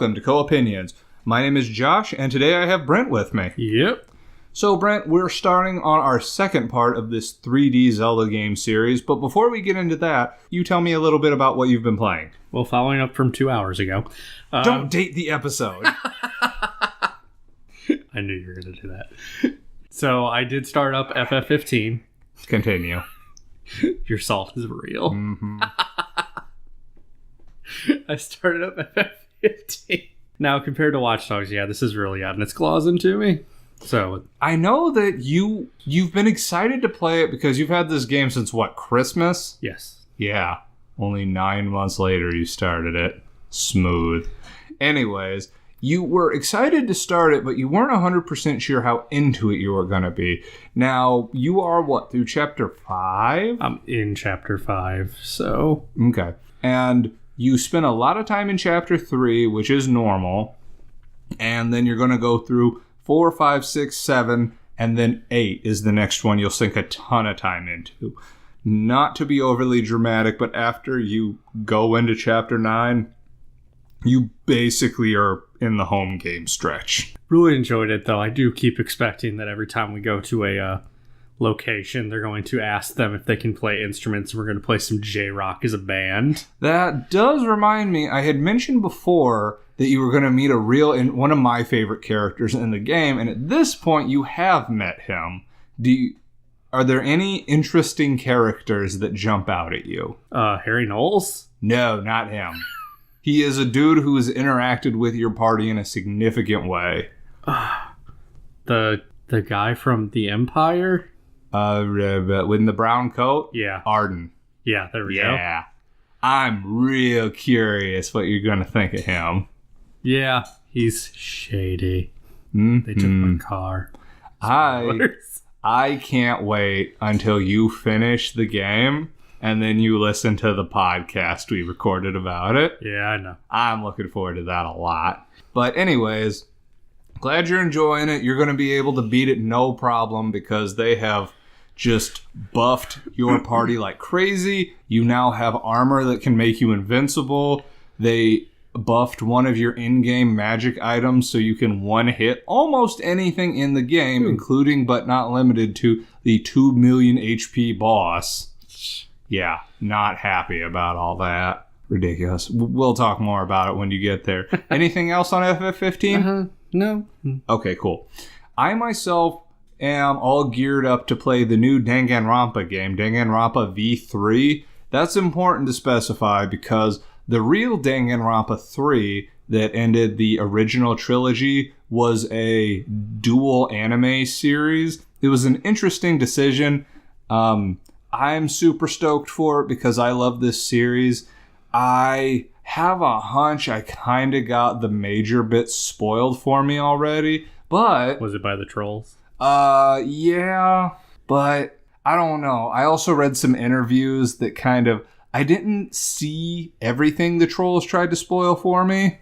welcome to Co-Opinions. My name is Josh, and today I have Brent with me. Yep. So, Brent, we're starting on our second part of this 3D Zelda game series, but before we get into that, you tell me a little bit about what you've been playing. Well, following up from 2 hours ago. Don't date the episode. I knew you were going to do that. So, I did start up FF15. Continue. Your salt is real. Mm-hmm. I started up FF15. Now, compared to Watch Dogs, yeah, this is really gotten its claws into me. So I know that you've been excited to play it because you've had this game since, what, Christmas? Yes. Yeah. Only 9 months later you started it. Smooth. Anyways, you were excited to start it, but you weren't 100% sure how into it you were going to be. Now, you are, what, through Chapter 5? I'm in Chapter 5, so... Okay. And you spent a lot of time in Chapter 3, which is normal, and then you're going to go through 4, 5, 6, 7, and then 8 is the next one you'll sink a ton of time into. Not to be overly dramatic, but after you go into Chapter 9, you basically are in the home game stretch. Really enjoyed it, though. I do keep expecting that every time we go to a location, they're going to ask them if they can play instruments, and we're going to play some J-Rock as a band. That does remind me, I had mentioned before that you were going to meet one of my favorite characters in the game, and at this point you have met him. Are there any interesting characters that jump out at you? Harry Knowles? No, not him. He is a dude who has interacted with your party in a significant way. The guy from the Empire? With the brown coat? Yeah. Arden. Yeah, there we go. Yeah. I'm real curious what you're going to think of him. Yeah, he's shady. Mm-hmm. They took my car. I can't wait until you finish the game and then you listen to the podcast we recorded about it. Yeah, I know. I'm looking forward to that a lot. But anyways, glad you're enjoying it. You're going to be able to beat it no problem because they have just buffed your party like crazy. You now have armor that can make you invincible. They buffed one of your in-game magic items so you can one-hit almost anything in the game, including but not limited to the 2 million HP boss. Yeah, not happy about all that. Ridiculous. We'll talk more about it when you get there. Anything else on FF15? No. Okay, cool. I myself am all geared up to play the new Danganronpa game, Danganronpa V3. That's important to specify because the real Danganronpa 3 that ended the original trilogy was a dual anime series. It was an interesting decision. I'm super stoked for it because I love this series. I have a hunch I kind of got the major bits spoiled for me already, but... Was it by the trolls? Yeah, but I don't know. I also read some interviews that kind of... I didn't see everything the trolls tried to spoil for me,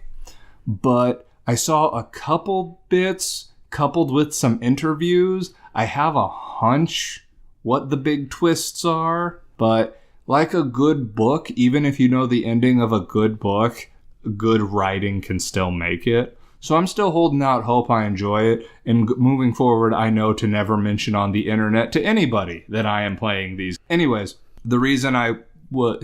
but I saw a couple bits coupled with some interviews. I have a hunch what the big twists are, but like a good book, even if you know the ending of a good book, good writing can still make it. So I'm still holding out hope I enjoy it, and moving forward, I know to never mention on the internet to anybody that I am playing these. Anyways, the reason I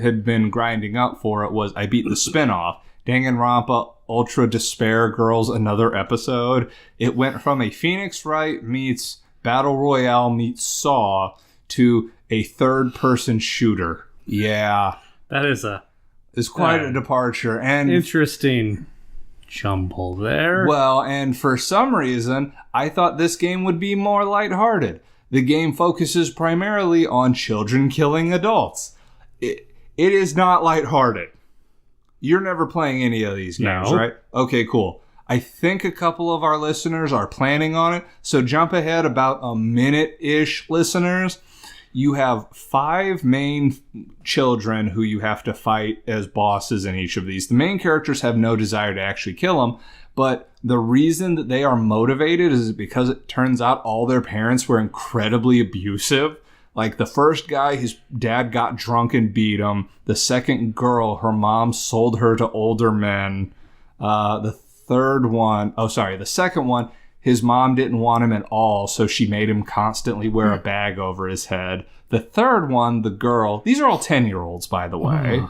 had been grinding up for it was I beat the spinoff, Danganronpa Ultra Despair Girls Another Episode. It went from a Phoenix Wright meets Battle Royale meets Saw to a third-person shooter. Yeah. That is it's quite a departure. And interesting jumble there. Well, and for some reason, I thought this game would be more lighthearted. The game focuses primarily on children killing adults. It is not lighthearted. You're never playing any of these games, right? Okay, cool. I think a couple of our listeners are planning on it, so jump ahead about a minute-ish, listeners. You have 5 main children who you have to fight as bosses in each of these. The main characters have no desire to actually kill them, but the reason that they are motivated is because it turns out all their parents were incredibly abusive. Like the first guy, his dad got drunk and beat him. The second girl, her mom sold her to older men. The the second one, his mom didn't want him at all, so she made him constantly wear a bag over his head. The third one, the girl, these are all 10-year-olds, by the way.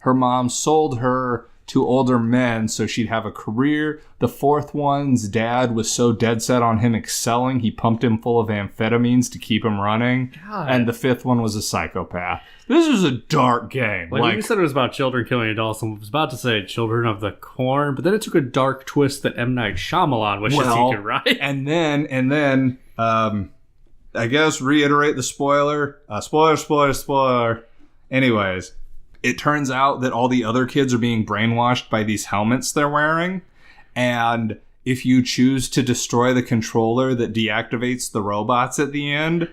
Her mom sold her to older men so she'd have a career. The fourth one's dad was so dead set on him excelling, he pumped him full of amphetamines to keep him running. God. And the fifth one was a psychopath. This is a dark game. Like you said it was about children killing adults, I was about to say Children of the Corn, but then it took a dark twist that M. Night Shyamalan wishes he could write. And then, I guess reiterate the spoiler. Spoiler. Anyways, it turns out that all the other kids are being brainwashed by these helmets they're wearing. And if you choose to destroy the controller that deactivates the robots at the end,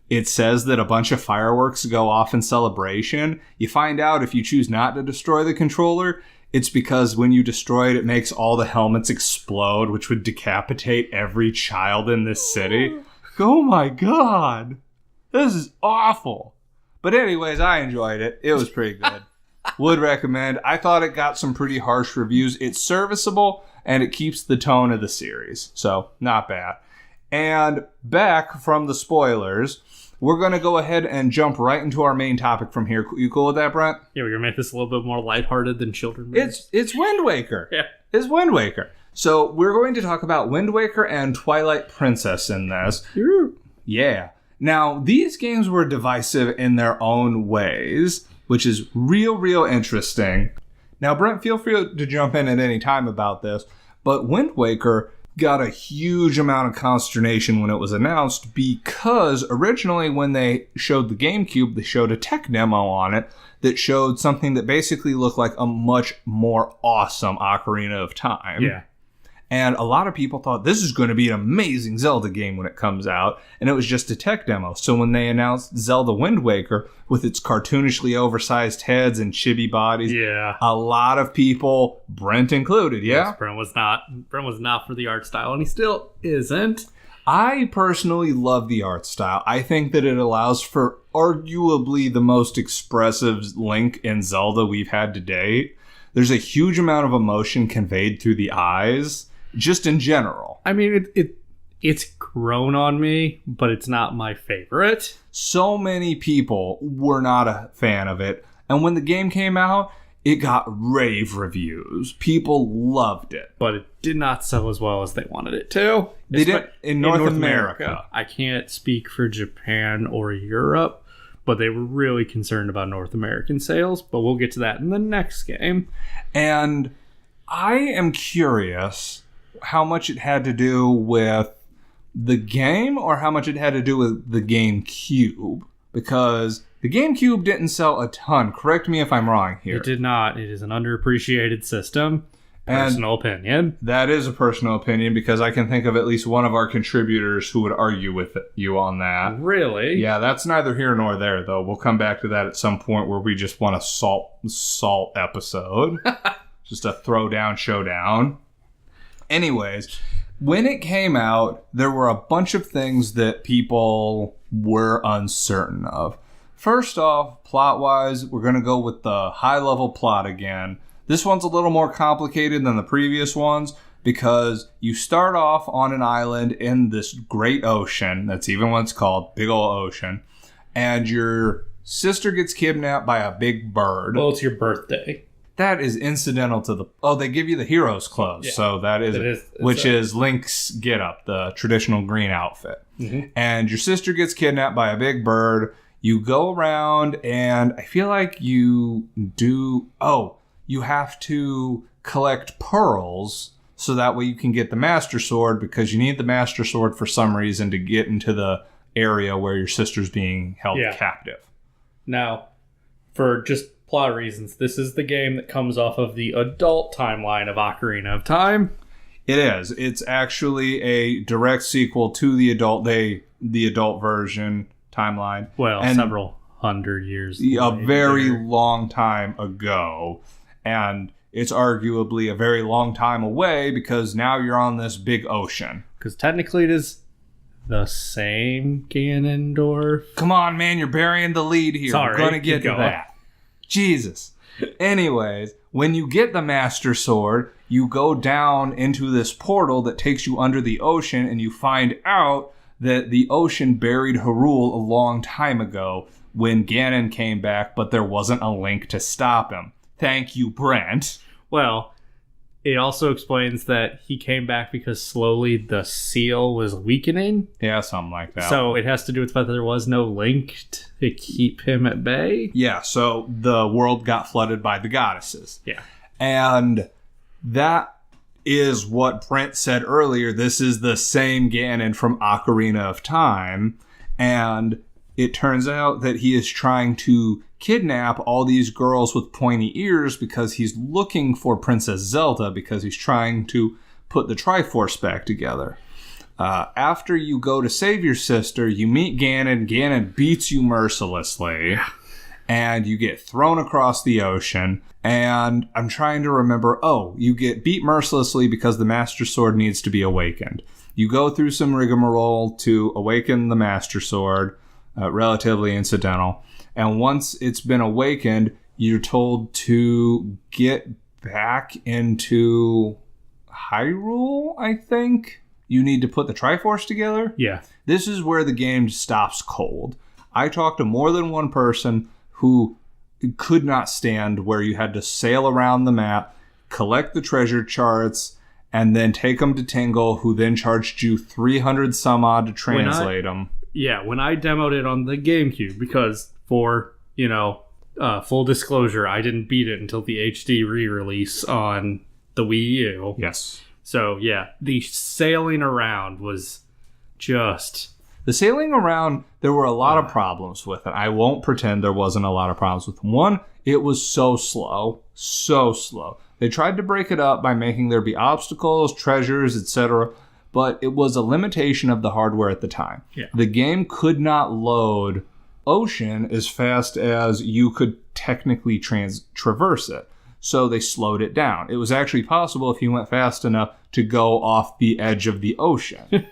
it says that a bunch of fireworks go off in celebration. You find out if you choose not to destroy the controller, it's because when you destroy it, it makes all the helmets explode, which would decapitate every child in this city. Oh my god. This is awful. But anyways, I enjoyed it. It was pretty good. Would recommend. I thought it got some pretty harsh reviews. It's serviceable, and it keeps the tone of the series. So, not bad. And back from the spoilers, we're going to go ahead and jump right into our main topic from here. You cool with that, Brent? Yeah, we're going to make this a little bit more lighthearted than Children. It's Wind Waker. Yeah. It's Wind Waker. So, we're going to talk about Wind Waker and Twilight Princess in this. Yeah. Now, these games were divisive in their own ways, which is real interesting. Now, Brent, feel free to jump in at any time about this, but Wind Waker got a huge amount of consternation when it was announced because originally when they showed the GameCube, they showed a tech demo on it that showed something that basically looked like a much more awesome Ocarina of Time. Yeah. And a lot of people thought this is going to be an amazing Zelda game when it comes out, and it was just a tech demo. So when they announced Zelda Wind Waker with its cartoonishly oversized heads and chibi bodies, a lot of people, Brent included, Yes, Brent was not for the art style, and he still isn't. I personally love the art style. I think that it allows for arguably the most expressive Link in Zelda we've had to date. There's a huge amount of emotion conveyed through the eyes. Just in general. I mean, it's grown on me, but it's not my favorite. So many people were not a fan of it. And when the game came out, it got rave reviews. People loved it. But it did not sell as well as they wanted it to. They did in North America. I can't speak for Japan or Europe, but they were really concerned about North American sales. But we'll get to that in the next game. And I am curious how much it had to do with the game or how much it had to do with the GameCube, because the GameCube didn't sell a ton. Correct me if I'm wrong here. It did not. It is an underappreciated system. Personal opinion. That is a personal opinion, because I can think of at least one of our contributors who would argue with you on that. Really? Yeah, that's neither here nor there, though. We'll come back to that at some point where we just want a salt episode. Just a throwdown showdown. Anyways, when it came out, there were a bunch of things that people were uncertain of. First off, plot-wise, we're going to go with the high-level plot again. This one's a little more complicated than the previous ones because you start off on an island in this great ocean. That's even what it's called, big ol' ocean. And your sister gets kidnapped by a big bird. Well, it's your birthday. That is incidental to the... Oh, they give you the hero's clothes. Yeah. So that is which is Link's getup, the traditional green outfit. Mm-hmm. And your sister gets kidnapped by a big bird. You go around, and I feel like you do... Oh, you have to collect pearls so that way you can get the Master Sword, because you need the Master Sword for some reason to get into the area where your sister's being held captive. Now, for just plot reasons, this is the game that comes off of the adult timeline of Ocarina of Time. It is. It's actually a direct sequel to the adult version timeline. Well, and several hundred years later. A very long time ago. And it's arguably a very long time away because now you're on this big ocean. Because technically it is the same Ganondorf. Come on, man, you're burying the lead here. Sorry, we're going to get to that. Jesus. Anyways, When you get the Master Sword, you go down into this portal that takes you under the ocean, and you find out that the ocean buried Hyrule a long time ago when Ganon came back, but there wasn't a link to stop him. Thank you, Brent. Well, it also explains that he came back because slowly the seal was weakening. Yeah, something like that. So it has to do with the fact that there was no link to keep him at bay. Yeah, so the world got flooded by the goddesses. Yeah. And that is what Brent said earlier. This is the same Ganon from Ocarina of Time. And it turns out that he is trying to kidnap all these girls with pointy ears because he's looking for Princess Zelda, because he's trying to put the Triforce back together. After you go to save your sister, you meet Ganon. Ganon beats you mercilessly. And you get thrown across the ocean. And I'm trying to remember, you get beat mercilessly because the Master Sword needs to be awakened. You go through some rigmarole to awaken the Master Sword, relatively incidental. And once it's been awakened, you're told to get back into Hyrule, I think. You need to put the Triforce together. Yeah. This is where the game stops cold. I talked to more than one person who could not stand where you had to sail around the map, collect the treasure charts, and then take them to Tingle, who then charged you 300 some odd to translate them. Yeah, when I demoed it on the GameCube, because for, full disclosure, I didn't beat it until the HD re-release on the Wii U. Yes. So, yeah, the sailing around was just... The sailing around, there were a lot of problems with it. I won't pretend there wasn't a lot of problems with it. One, it was so slow. So slow. They tried to break it up by making there be obstacles, treasures, etc., but it was a limitation of the hardware at the time. Yeah. The game could not load ocean as fast as you could technically traverse it. So they slowed it down. It was actually possible if you went fast enough to go off the edge of the ocean.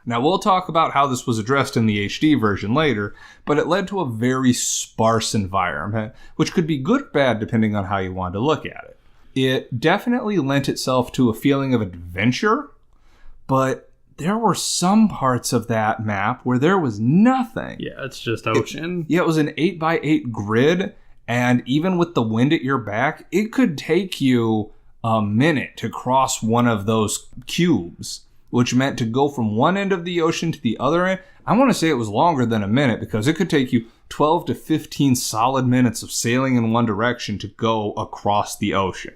Now, we'll talk about how this was addressed in the HD version later, but it led to a very sparse environment, which could be good or bad depending on how you wanted to look at it. It definitely lent itself to a feeling of adventure, but there were some parts of that map where there was nothing. Yeah, it's just ocean. It was an 8x8 grid, and even with the wind at your back, it could take you a minute to cross one of those cubes, which meant to go from one end of the ocean to the other end. I want to say it was longer than a minute because it could take you 12 to 15 solid minutes of sailing in one direction to go across the ocean.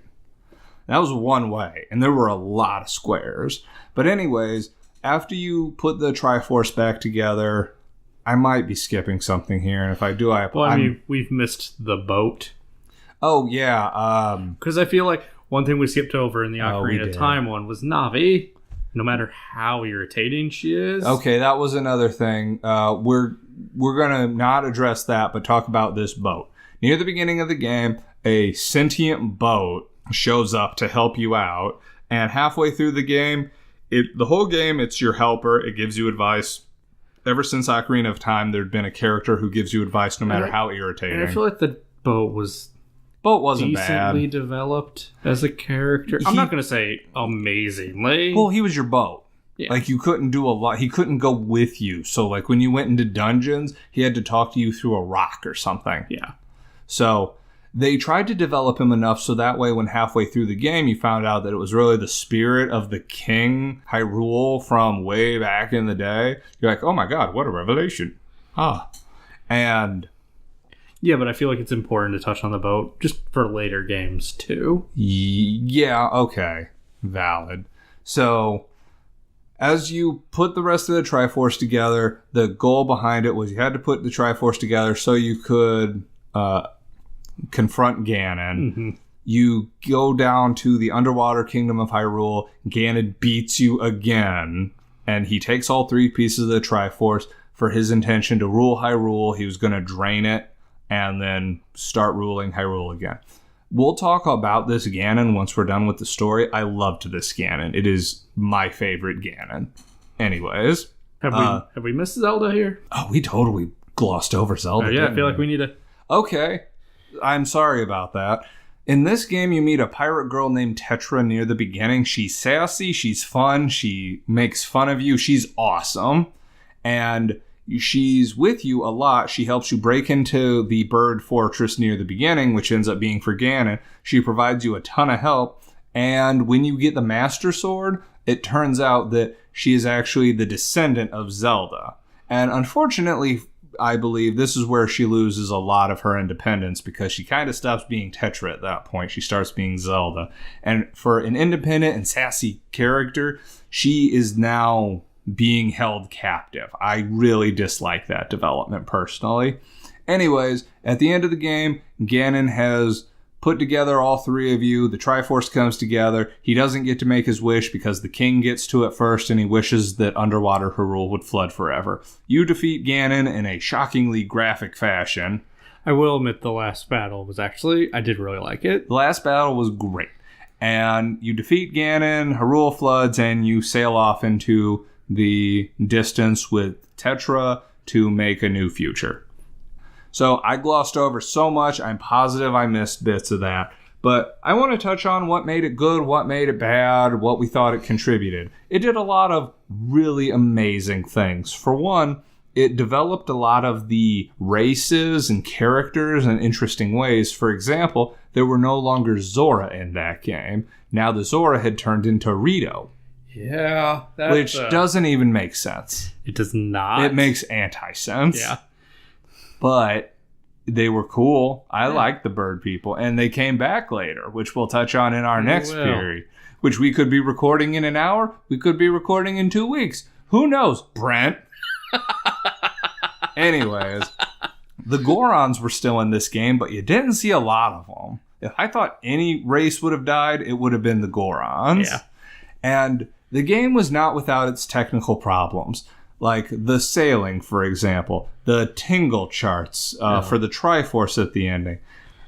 That was one way, and there were a lot of squares. But anyways, after you put the Triforce back together, I might be skipping something here, and if I do, we've missed the boat. Oh, yeah. Because I feel like one thing we skipped over in the Ocarina of Time one was Navi. No matter how irritating she is. Okay, that was another thing. We're going to not address that, but talk about this boat. Near the beginning of the game, a sentient boat shows up to help you out. And halfway through the game, the whole game, it's your helper. It gives you advice. Ever since Ocarina of Time, there'd been a character who gives you advice no matter how irritating. And I feel like the boat wasn't decently bad. Developed as a character. I'm not going to say amazingly. Well, he was your boat. Yeah. Like, you couldn't do a lot. He couldn't go with you. So, like, when you went into dungeons, he had to talk to you through a rock or something. Yeah. So, they tried to develop him enough so that way when halfway through the game, you found out that it was really the spirit of the King Hyrule from way back in the day. You're like, oh my god, what a revelation. And... yeah, but I feel like it's important to touch on the boat just for later games, too. Yeah, okay. Valid. So, as you put the rest of the Triforce together, the goal behind it was you had to put the Triforce together so you could confront Ganon. Mm-hmm. You go down to the underwater kingdom of Hyrule. Ganon beats you again, and he takes all three pieces of the Triforce for his intention to rule Hyrule. He was going to drain it and then start ruling Hyrule again. We'll talk about this Ganon once we're done with the story. I loved this Ganon. It is my favorite Ganon. Anyways. Have we missed Zelda here? Oh, we totally glossed over Zelda. Yeah, I feel like we need to... Okay. I'm sorry about that. In this game, you meet a pirate girl named Tetra near the beginning. She's sassy, she's fun, she makes fun of you, she's awesome. And she's with you a lot. She helps you break into the bird fortress near the beginning, which ends up being for Ganon. She provides you a ton of help. And when you get the Master Sword, it turns out that she is actually the descendant of Zelda. And unfortunately, I believe this is where she loses a lot of her independence, because she kind of stops being Tetra at that point. She starts being Zelda. And for an independent and sassy character, she is now being held captive. I really dislike that development personally. Anyways, at the end of the game, Ganon has put together all three of you. The Triforce comes together. He doesn't get to make his wish because the king gets to it first, and he wishes that underwater Hyrule would flood forever. You defeat Ganon in a shockingly graphic fashion. I will admit the last battle was actually, I did really like it. The last battle was great. And you defeat Ganon, Hyrule floods, and you sail off into the distance with Tetra to make a new future. So I glossed over so much, I'm positive I missed bits of that. But I want to touch on what made it good, what made it bad, what we thought it contributed. It did a lot of really amazing things. For one, it developed a lot of the races and characters in interesting ways. For example, there were no longer Zora in that game. Now the Zora had turned into Rito. Yeah. Which doesn't even make sense. It does not. It makes anti-sense. Yeah. But they were cool. I liked the bird people. And they came back later, which we'll touch on in our next period. Which we could be recording in an hour. We could be recording in 2 weeks. Who knows, Brent? Anyways, the Gorons were still in this game, but you didn't see a lot of them. If I thought any race would have died, it would have been the Gorons. Yeah. And the game was not without its technical problems. Like the sailing, for example, the tingle charts for the Triforce at the ending.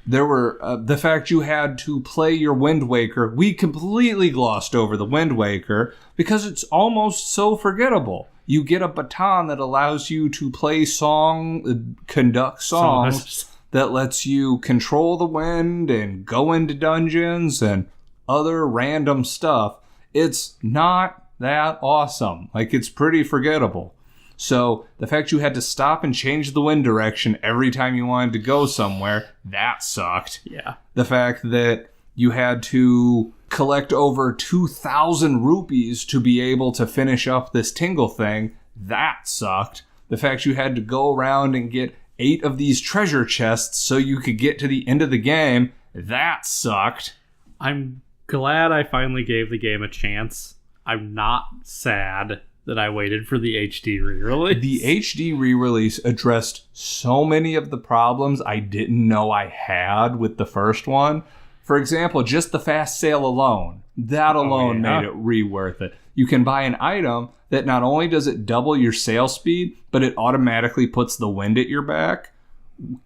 There were the fact you had to play your Wind Waker. We completely glossed over the Wind Waker because it's almost so forgettable. You get a baton that allows you to play conduct songs that lets you control the wind and go into dungeons and other random stuff. It's not that awesome. Like, it's pretty forgettable. So the fact you had to stop and change the wind direction every time you wanted to go somewhere, that sucked. Yeah. The fact that you had to collect over 2,000 rupees to be able to finish up this tingle thing, that sucked. The fact you had to go around and get 8 of these treasure chests so you could get to the end of the game, that sucked. I'm glad I finally gave the game a chance. I'm not sad that I waited for the HD re-release. The HD re-release addressed so many of the problems I didn't know I had with the first one. For example, just the fast sale alone. That alone made it worth it. You can buy an item that not only does it double your sail speed, but it automatically puts the wind at your back.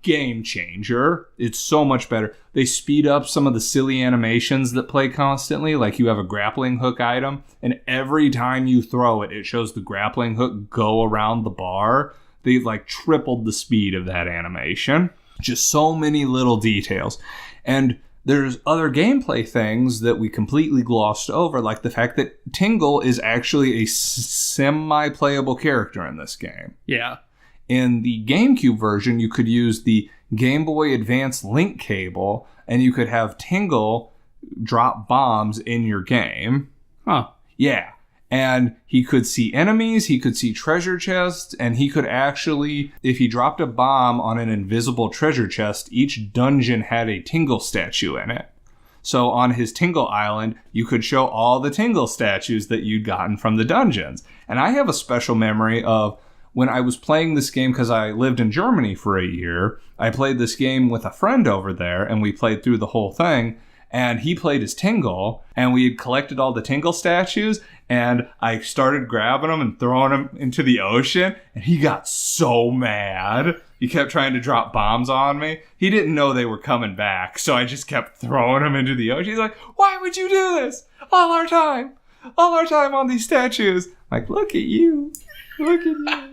Game changer. It's so much better. They speed up some of the silly animations that play constantly, like you have a grappling hook item, and every time you throw it, it shows the grappling hook go around the bar. They've like tripled the speed of that animation. Just so many little details. And there's other gameplay things that we completely glossed over, like the fact that Tingle is actually a semi-playable character in this game. Yeah. In the GameCube version, you could use the Game Boy Advance link cable, and you could have Tingle drop bombs in your game. Huh. Yeah. And he could see enemies, he could see treasure chests, and he could actually, if he dropped a bomb on an invisible treasure chest, each dungeon had a Tingle statue in it. So on his Tingle Island, you could show all the Tingle statues that you'd gotten from the dungeons. And I have a special memory of when I was playing this game, because I lived in Germany for a year, I played this game with a friend over there, and we played through the whole thing, and he played as Tingle, and we had collected all the Tingle statues, and I started grabbing them and throwing them into the ocean, and he got so mad. He kept trying to drop bombs on me. He didn't know they were coming back, so I just kept throwing them into the ocean. He's like, "Why would you do this? All our time on these statues." I'm like, look at you. Look at you.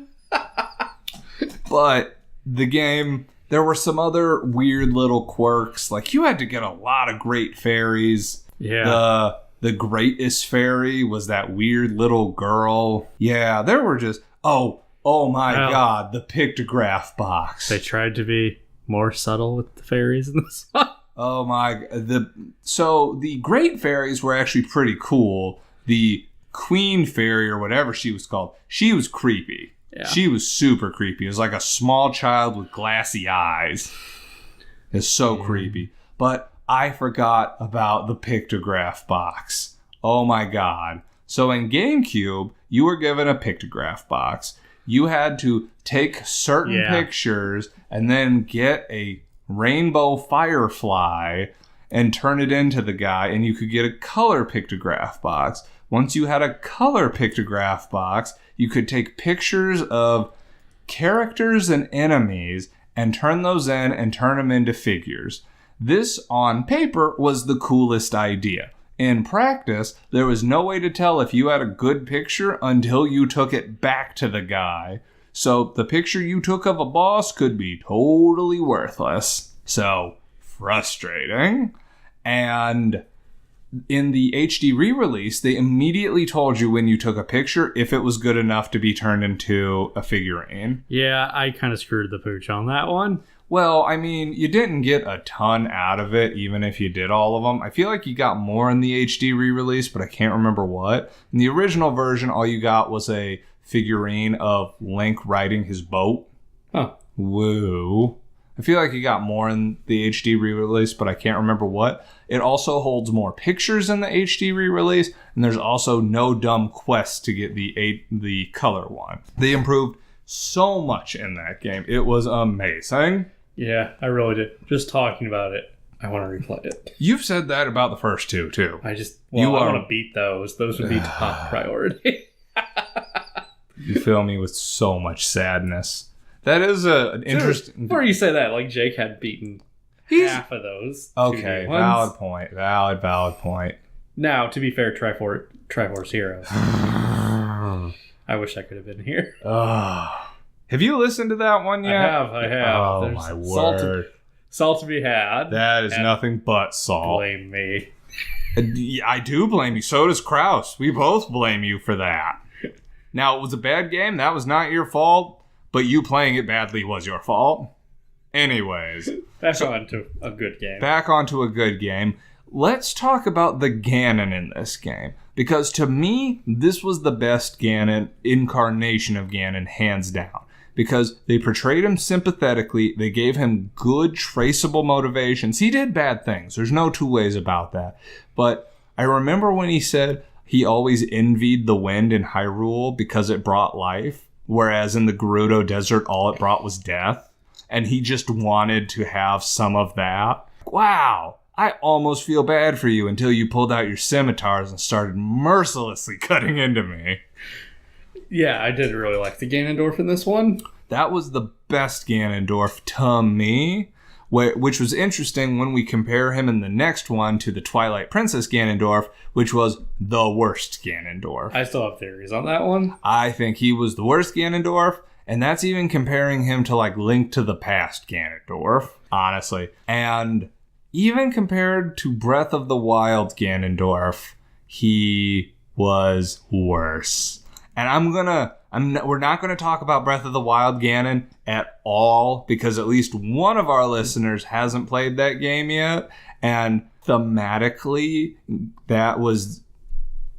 But the game There were some other weird little quirks. Like, you had to get a lot of great fairies. Yeah. The greatest fairy was that weird little girl. Yeah, there were just... Oh my God, the pictograph box. They tried to be more subtle with the fairies in this one. Oh my... So the great fairies were actually pretty cool. The queen fairy, or whatever she was called, she was creepy. Yeah. She was super creepy. It was like a small child with glassy eyes. It's so creepy. But I forgot about the pictograph box. Oh my God. So in GameCube, you were given a pictograph box. You had to take certain pictures and then get a rainbow firefly and turn it into the guy, and you could get a color pictograph box. Once you had a color pictograph box, you could take pictures of characters and enemies and turn those in and turn them into figures. This, on paper, was the coolest idea. In practice, there was no way to tell if you had a good picture until you took it back to the guy. So the picture you took of a boss could be totally worthless. So, frustrating. And in the HD re-release, they immediately told you when you took a picture if it was good enough to be turned into a figurine. Yeah, I kind of screwed the pooch on that one. Well, I mean, you didn't get a ton out of it, even if you did all of them. I feel like you got more in the HD re-release, but I can't remember what. In the original version, all you got was a figurine of Link riding his boat. Huh. Woo. I feel like you got more in the HD re-release, but I can't remember what. It also holds more pictures in the HD re-release, and there's also no dumb quests to get the color one. They improved so much in that game. It was amazing. Yeah, I really did. Just talking about it, I want to replay it. You've said that about the first two, too. I want to beat those. Those would be top priority. You fill me with so much sadness. That is an interesting... Before you say that, like, Jake had beaten half of those. Okay, valid point. Valid point. Now, to be fair, Triforce Heroes. I wish I could have been here. Have you listened to that one yet? I have. Oh, There's my word. Salt to be had. That is nothing but salt. Blame me. I do blame you. So does Kraus. We both blame you for that. Now, it was a bad game. That was not your fault. But you playing it badly was your fault. Anyways. Back onto a good game. Let's talk about the Ganon in this game. Because to me, this was the best Ganon, incarnation of Ganon, hands down. Because they portrayed him sympathetically, they gave him good, traceable motivations. He did bad things, there's no two ways about that. But I remember when he said he always envied the wind in Hyrule because it brought life, whereas in the Gerudo Desert, all it brought was death. And he just wanted to have some of that. Wow! I almost feel bad for you until you pulled out your scimitars and started mercilessly cutting into me. Yeah, I did really like the Ganondorf in this one. That was the best Ganondorf to me, which was interesting when we compare him in the next one to the Twilight Princess Ganondorf, which was the worst Ganondorf. I still have theories on that one. I think he was the worst Ganondorf, and that's even comparing him to like Link to the Past Ganondorf, honestly. And even compared to Breath of the Wild Ganondorf, he was worse. And we're not gonna talk about Breath of the Wild Ganon at all, because at least one of our listeners hasn't played that game yet. And thematically,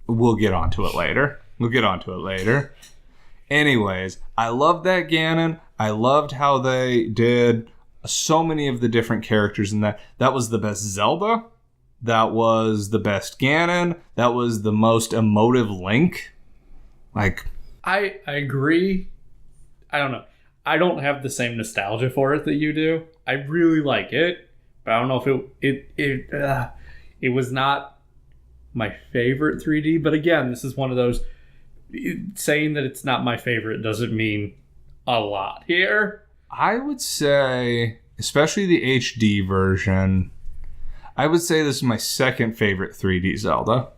we'll get onto it later. Anyways, I loved that Ganon. I loved how they did so many of the different characters in that. That was the best Zelda. That was the best Ganon. That was the most emotive Link. Like, I agree. I don't know. I don't have the same nostalgia for it that you do. I really like it, but I don't know if it was not my favorite 3D. But again, this is one of those, saying that it's not my favorite doesn't mean a lot here. I would say, especially the HD version, I would say this is my second favorite 3D Zelda.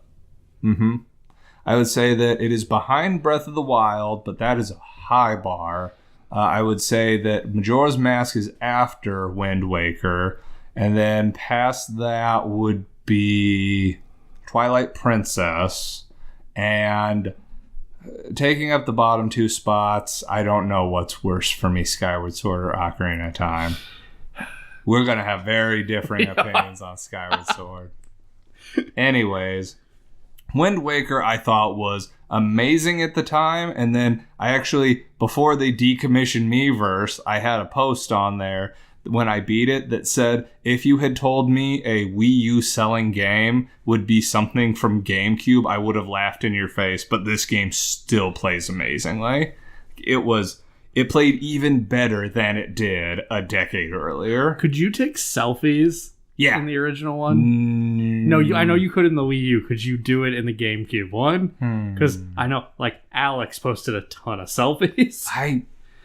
I would say that it is behind Breath of the Wild, but that is a high bar. I would say that Majora's Mask is after Wind Waker, and then past that would be Twilight Princess, and taking up the bottom 2 spots, I don't know what's worse for me, Skyward Sword or Ocarina of Time. We're going to have very differing opinions on Skyward Sword. Anyways, Wind Waker I thought was amazing at the time, and then I actually, before they decommissioned Miiverse, I had a post on there when I beat it that said, if you had told me a Wii U selling game would be something from GameCube, I would have laughed in your face, but this game still plays amazingly. It played even better than it did a decade earlier. Could you take selfies in the original one? No, I know you could in the Wii U. Could you do it in the GameCube one? Because I know, like, Alex posted a ton of selfies.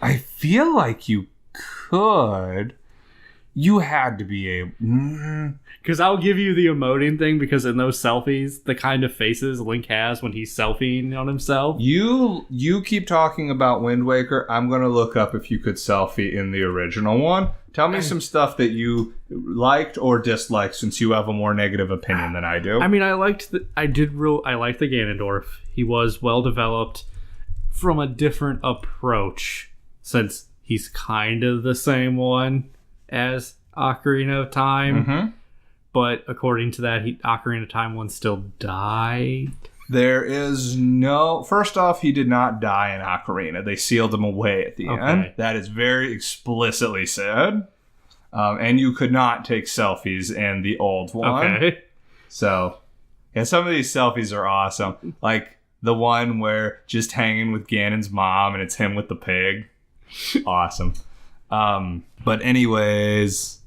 I feel like you could. You had to be able... Because I'll give you the emoting thing, because in those selfies, the kind of faces Link has when he's selfieing on himself. You keep talking about Wind Waker. I'm going to look up if you could selfie in the original one. Tell me some stuff that you liked or disliked, since you have a more negative opinion than I do. I mean, I liked the Ganondorf. He was well developed from a different approach, since he's kind of the same one as Ocarina of Time. Mm-hmm. But according to that, Ocarina of Time 1 still died. There is no... First off, he did not die in Ocarina. They sealed him away at the end. That is very explicitly said. And you could not take selfies in the old one. Okay. So, yeah, some of these selfies are awesome. Like the one where just hanging with Ganon's mom and it's him with the pig. Awesome. But anyways...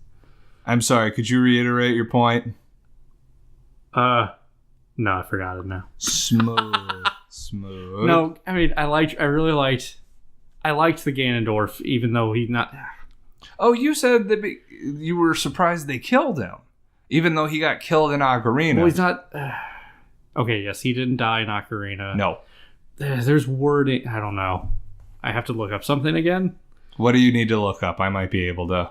I'm sorry, could you reiterate your point? No, I forgot it now. Smooth. No, I mean, I liked the Ganondorf, even though he's not... Oh, you said that you were surprised they killed him, even though he got killed in Ocarina. Well, he's not... Okay, yes, he didn't die in Ocarina. No. There's wording... I don't know. I have to look up something again. What do you need to look up? I might be able to.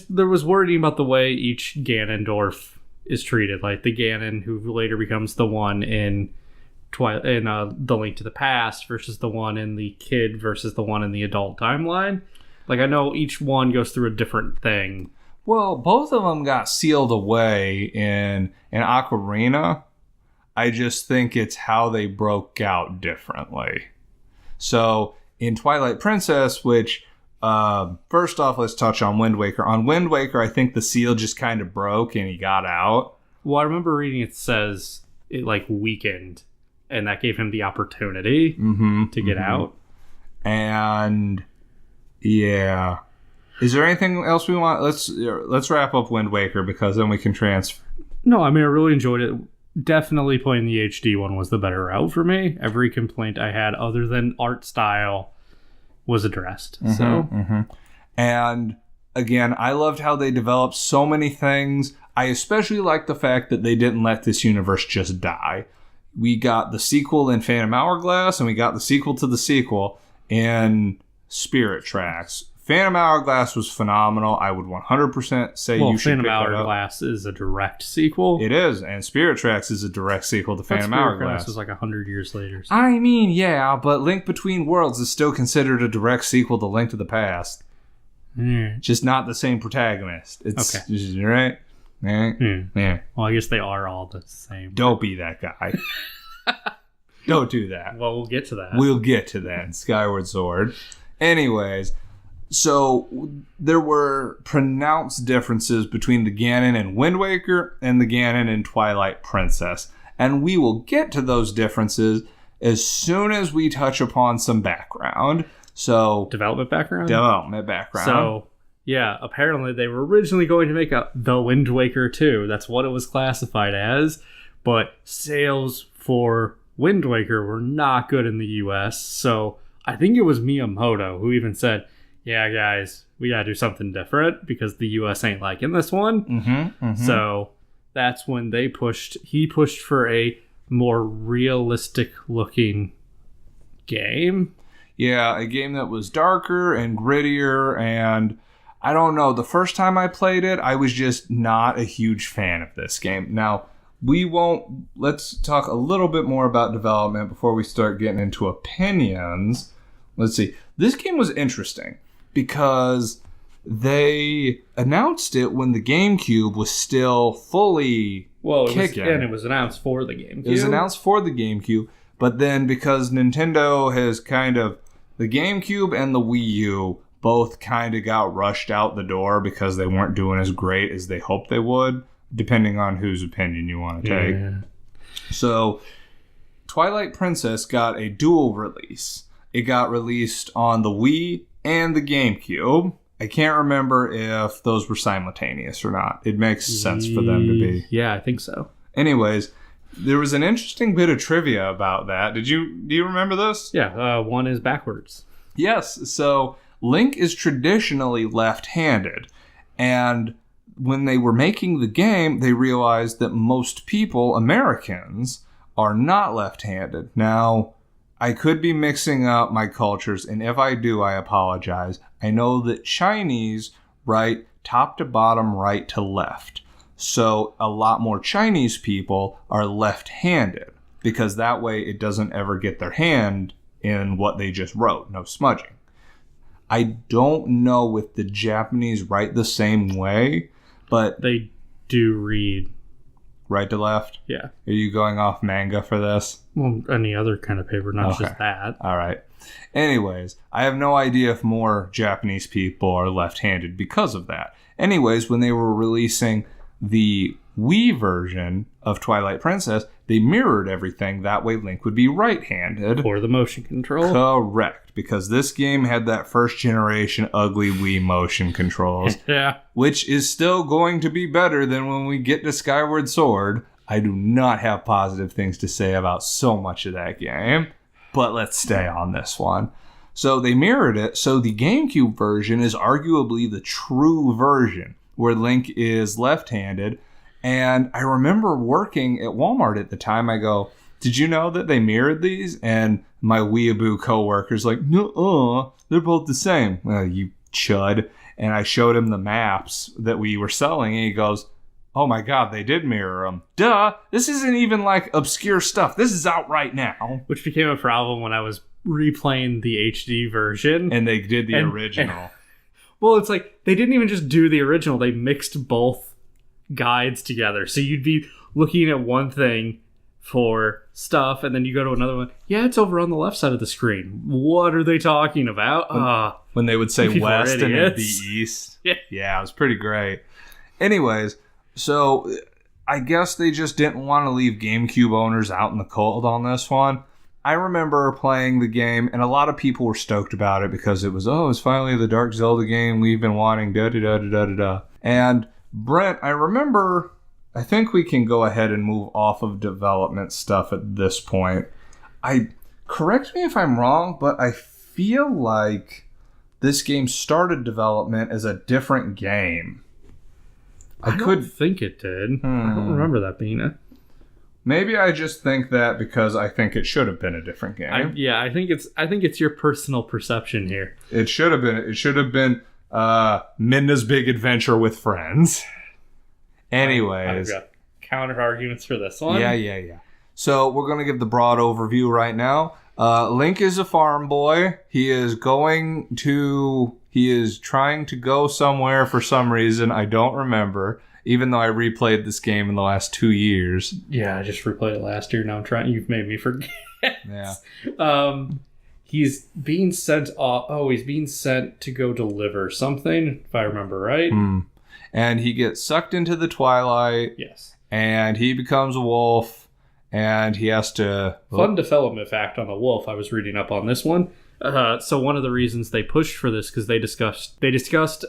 There was wording about the way each Ganondorf is treated. Like the Ganon who later becomes the one in The Link to the Past versus the one in the kid versus the one in the adult timeline. Like, I know each one goes through a different thing. Well, both of them got sealed away in Ocarina. I just think it's how they broke out differently. So, in Twilight Princess, which... first off, let's touch on Wind Waker. On Wind Waker, I think the seal just kind of broke and he got out. Well, I remember reading it says it, like, weakened, and that gave him the opportunity to get out. And, yeah. Is there anything else we want? Let's wrap up Wind Waker, because then we can transfer. No, I mean, I really enjoyed it. Definitely playing the HD one was the better route for me. Every complaint I had, other than art style, was addressed. And again, I loved how they developed so many things. I especially liked the fact that they didn't let this universe just die. We got the sequel in Phantom Hourglass, and we got the sequel to the sequel in Spirit Tracks. Phantom Hourglass was phenomenal. I would 100% say you should Phantom pick Hourglass is a direct sequel. It is, and Spirit Tracks is a direct sequel to Phantom Hourglass. Spirit Tracks was like 100 years later. So. I mean, yeah, but Link Between Worlds is still considered a direct sequel to Link to the Past. Just not the same protagonist. It's okay. Right? Yeah. Well, I guess they are all the same. Don't be that guy. Don't do that. Well, we'll get to that. We'll get to that in Skyward Sword. Anyways, so there were pronounced differences between the Ganon in Wind Waker and the Ganon in Twilight Princess. And we will get to those differences as soon as we touch upon some background. So Development background. So, yeah, apparently they were originally going to make The Wind Waker 2. That's what it was classified as. But sales for Wind Waker were not good in the US. So I think it was Miyamoto who even said, yeah, guys, we gotta do something different because the US ain't liking this one. So that's when he pushed for a more realistic looking game. Yeah, a game that was darker and grittier, and I don't know. The first time I played it, I was just not a huge fan of this game. Now, let's talk a little bit more about development before we start getting into opinions. Let's see. This game was interesting because they announced it when the GameCube was still fully kicking. And it was announced for the GameCube. It was announced for the GameCube, but then because Nintendo has the GameCube and the Wii U both kind of got rushed out the door because they weren't doing as great as they hoped they would, depending on whose opinion you want to take. Yeah. So, Twilight Princess got a dual release. It got released on the Wii and the GameCube. I can't remember if those were simultaneous or not. It makes sense for them to be. Yeah, I think so. Anyways, there was an interesting bit of trivia about that. Do you remember this? Yeah, one is backwards. Yes, so Link is traditionally left-handed, and when they were making the game, they realized that most people, Americans, are not left-handed. Now, I could be mixing up my cultures, and if I do, I apologize. I know that Chinese write top to bottom, right to left. So a lot more Chinese people are left-handed, because that way it doesn't ever get their hand in what they just wrote. No smudging. I don't know if the Japanese write the same way, but they do read right to left? Yeah. Are you going off manga for this? Well, any other kind of paper, not just that. All right. Anyways, I have no idea if more Japanese people are left-handed because of that. Anyways, when they were releasing the Wii version of Twilight Princess, they mirrored everything. That way Link would be right-handed. For the motion control. Correct. Because this game had that first generation ugly Wii motion controls. Yeah. Which is still going to be better than when we get to Skyward Sword. I do not have positive things to say about so much of that game. But let's stay on this one. So they mirrored it. So the GameCube version is arguably the true version, where Link is left-handed. And I remember working at Walmart at the time. I go, did you know that they mirrored these? And my weeaboo coworker's like, no, they're both the same. Well, you chud. And I showed him the maps that we were selling, and he goes, oh my god, they did mirror them. Duh, this isn't even like obscure stuff. This is out right now. Which became a problem when I was replaying the HD version. And they did the original. Well, it's like, they didn't even just do the original. They mixed both guides together. So you'd be looking at one thing for stuff, and then you go to another one. Yeah, it's over on the left side of the screen. What are they talking about? When they would say west and it'd be east. Yeah, it was pretty great. Anyways, so I guess they just didn't want to leave GameCube owners out in the cold on this one. I remember playing the game, and a lot of people were stoked about it because it was, it's finally the Dark Zelda game we've been wanting, da-da-da-da-da-da. And Brent, I remember, I think we can go ahead and move off of development stuff at this point. Correct me if I'm wrong, but I feel like this game started development as a different game. I don't think it did. I don't remember that being it. Maybe I just think that because I think it should have been a different game. I think it's your personal perception here. It should have been. It should have been Midna's Big Adventure with Friends. Anyways. I've got counter arguments for this one. Yeah. So we're going to give the broad overview right now. Link is a farm boy. He is trying to go somewhere for some reason. I don't remember. Even though I replayed this game in the last 2 years. Yeah, I just replayed it last year. Now you've made me forget. Yeah. He's being sent off. He's being sent to go deliver something, if I remember right. And he gets sucked into the Twilight. Yes. And he becomes a wolf. And he has to... Fun development fact on the wolf. I was reading up on this one. So one of the reasons they pushed for this, because they discussed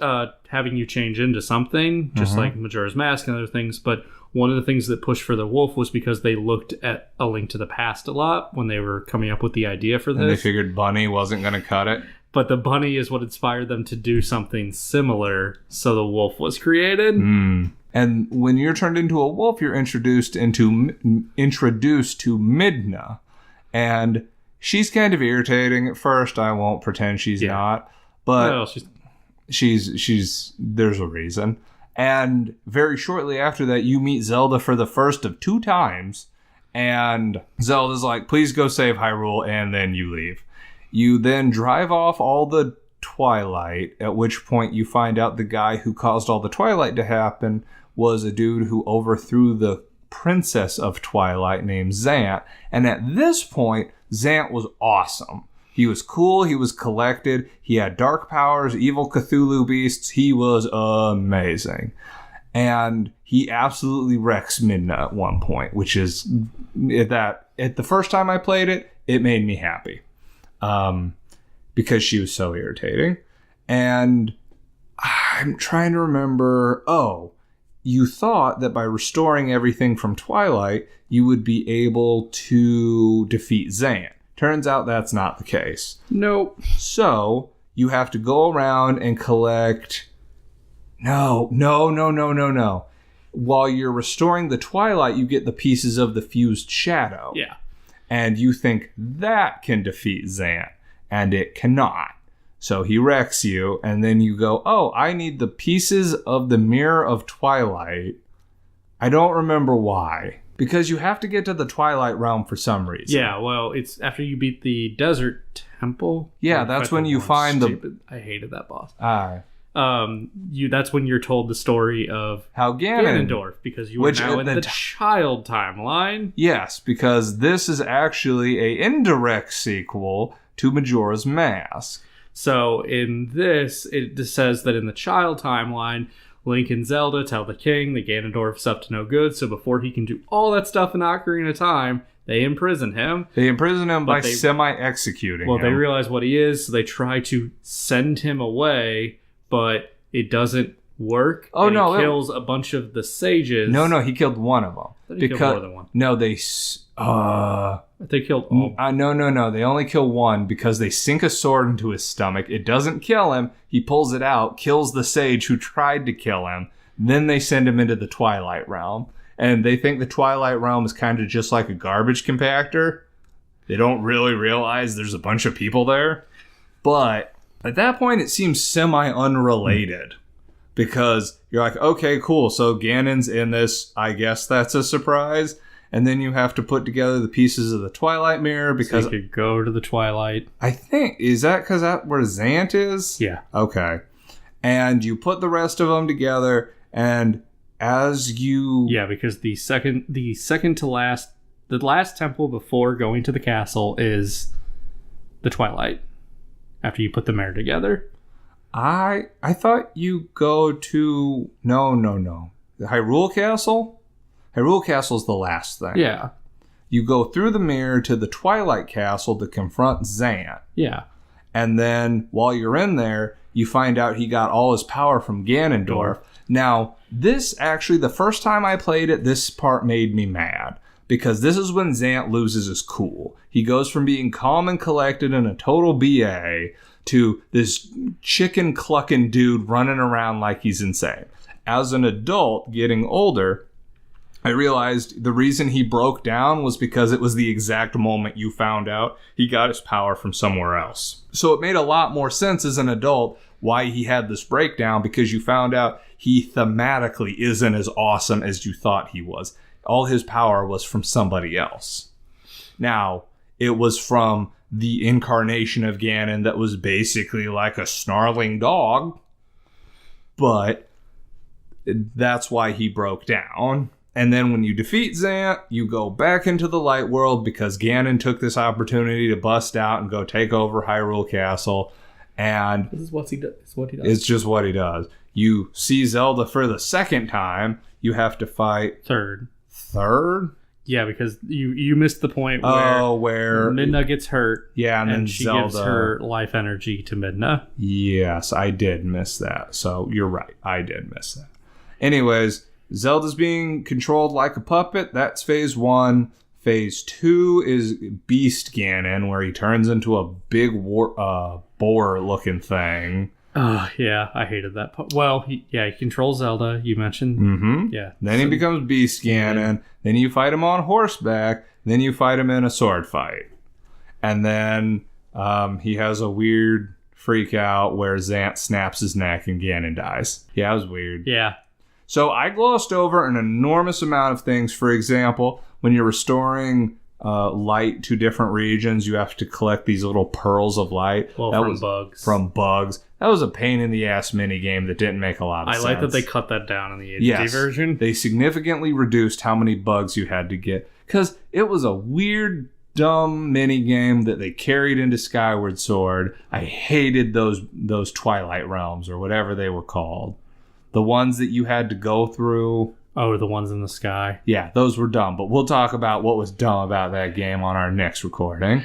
having you change into something, just like Majora's Mask and other things. But one of the things that pushed for the wolf was because they looked at A Link to the Past a lot when they were coming up with the idea for this. And they figured bunny wasn't going to cut it. But the bunny is what inspired them to do something similar, so the wolf was created. And when you're turned into a wolf, you're introduced to Midna. And she's kind of irritating at first. I won't pretend she's not, but Well, she's there's a reason. And very shortly after that, you meet Zelda for the first of 2 times, and Zelda's like, please go save Hyrule, and then you leave. You then drive off all the Twilight, at which point you find out the guy who caused all the Twilight to happen was a dude who overthrew the princess of Twilight named Zant. And at this point, Zant was awesome. He was cool, he was collected, he had dark powers, evil Cthulhu beasts, he was amazing. And he absolutely wrecks Midna at one point, which is at the first time I played it, it made me happy. Because she was so irritating. And I'm trying to remember, you thought that by restoring everything from Twilight, you would be able to defeat Zant. Turns out that's not the case. Nope. So you have to go around and collect... No. While you're restoring the Twilight, you get the pieces of the fused shadow. Yeah. And you think that can defeat Zant, and it cannot. So he wrecks you, and then you go, I need the pieces of the Mirror of Twilight. I don't remember why. Because you have to get to the Twilight Realm for some reason. Yeah, well, it's after you beat the Desert Temple. Yeah, that's when you find I hated that boss. That's when you're told the story of how Ganondorf, because you are now in the child timeline. Yes, because this is actually a indirect sequel to Majora's Mask. So in this, it just says that in the child timeline, Link and Zelda tell the king that Ganondorf's up to no good, so before he can do all that stuff in Ocarina of Time, they imprison him. By semi-executing him. Well, they realize what he is, so they try to send him away, but it doesn't work. Oh, no. He kills a bunch of the sages. No, he killed one of them. He killed more than one. No, they killed all. No. They only kill one because they sink a sword into his stomach. It doesn't kill him. He pulls it out, kills the sage who tried to kill him. Then they send him into the Twilight Realm. And they think the Twilight Realm is kind of just like a garbage compactor. They don't really realize there's a bunch of people there. But at that point, it seems semi-unrelated. Because you're like, okay, cool. So Ganon's in this. I guess that's a surprise. And then you have to put together the pieces of the Twilight Mirror because... So you could go to the Twilight. I think... Is that because that's where Zant is? Yeah. Okay. And you put the rest of them together, and as you... Yeah, because the second to last... The last temple before going to the castle is the Twilight. After you put the mirror together. I thought you go to... No. The Hyrule Castle? Hyrule Castle's the last thing. Yeah. You go through the mirror to the Twilight Castle to confront Zant. Yeah. And then while you're in there, you find out he got all his power from Ganondorf. Now, this actually, the first time I played it, this part made me mad. Because this is when Zant loses his cool. He goes from being calm and collected and a total BA to this chicken clucking dude running around like he's insane. As an adult, getting older, I realized the reason he broke down was because it was the exact moment you found out he got his power from somewhere else. So it made a lot more sense as an adult why he had this breakdown, because you found out he thematically isn't as awesome as you thought he was. All his power was from somebody else. Now, it was from the incarnation of Ganon that was basically like a snarling dog, but that's why he broke down. And then when you defeat Zant, you go back into the light world because Ganon took this opportunity to bust out and go take over Hyrule Castle. And this is what he does. It's just what he does. You see Zelda for the second time. You have to fight... Third? Yeah, because you missed the point where Midna gets hurt. Yeah, and then she Zelda gives her life energy to Midna. Yes, I did miss that. So you're right. I did miss that. Anyways... Zelda's being controlled like a puppet. That's phase 1. Phase 2 is Beast Ganon, where he turns into a big boar-looking thing. Yeah, I hated that part. Well, he controls Zelda, you mentioned. Mm-hmm. Yeah. Then he becomes Beast Ganon. Then you fight him on horseback. Then you fight him in a sword fight. And then he has a weird freak out where Zant snaps his neck and Ganon dies. Yeah, it was weird. Yeah. So I glossed over an enormous amount of things. For example, when you're restoring light to different regions, you have to collect these little pearls of light. Well, that from was bugs. From bugs. That was a pain in the ass mini game that didn't make a lot of sense. I like that they cut that down in the HD version. They significantly reduced how many bugs you had to get because it was a weird, dumb mini game that they carried into Skyward Sword. I hated those Twilight realms or whatever they were called. The ones that you had to go through. Oh, the ones in the sky. Yeah, those were dumb. But we'll talk about what was dumb about that game on our next recording.